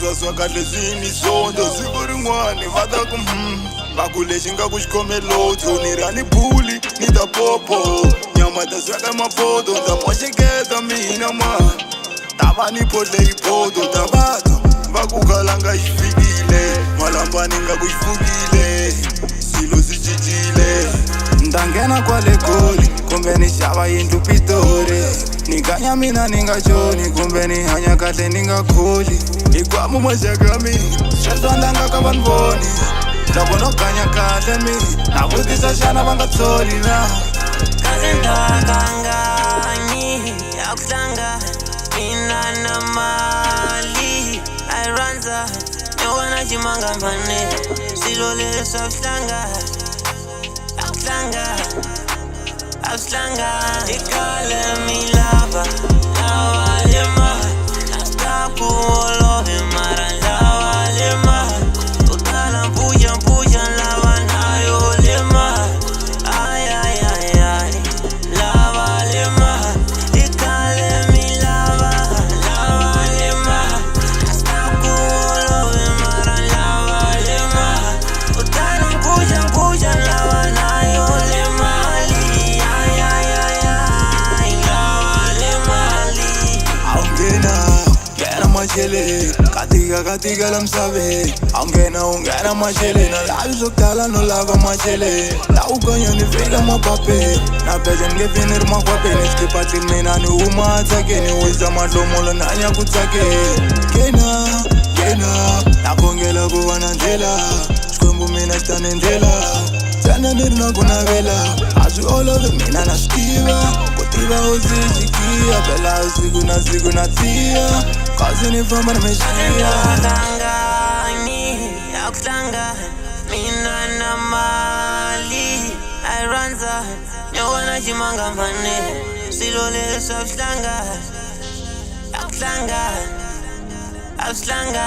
swaswa kahle swinisondo siku rin'wani va ta ku va ku lexi nga ku xikhomelotho ni ra ni buli ni ta popo nyama ta sweka mapoto ta moxeketa mina ma ta va ni phodle hi photo ta vatwa va ku kalanga xi fikile malambani nga ku xi fukile swilo swi cincile nta nghena kwale goli kumbe ni xava yindlu Pitori ni ganya mina ni nga xoni kumbe ni hanya kahle ni nga kholi hikwamo maxaka ya mina sweswo ndanga ka vanhu voni loko no ganya kahle mina na vutisa xana va nga tholi na kaze ndakanganyi ya ku tlanga mina na mali a yi rhandza ni vona ximangamane swilo leswi a swi tlanga a ku tlanga a swi tlanga i khale mi lava le mali a swi ta ku olove mara lava le mali to tala mpfuxa lava nayo le mali ay lava le mali i khale mi lava le mali a swi ta ku olove mara lava le mali to tala mpfuxa lava nayo le mali macheleni katika la msaveni ungena macheleni alavi zokutala no lava macheleni la ugonya ni fika mapapeni na pesa ningepini ri makwapeni xikipatlini mina ni huma atsakeni wisa mahlomolo nanya ku tsakeni kena na khongela ku va na ndlela xikwembu mina xi ta ni ndlela tsana ni ri na ku navela a swi olovi mina na swi tiva ku tiva u sixikiya phela siku na tsiya kaze ni famba na meshiya kanganyi ya ku tlanga mina na mali a yi rhandza ni vona ximangamane swilo leswi a swi tlanga ya ku tlanga a swi tlanga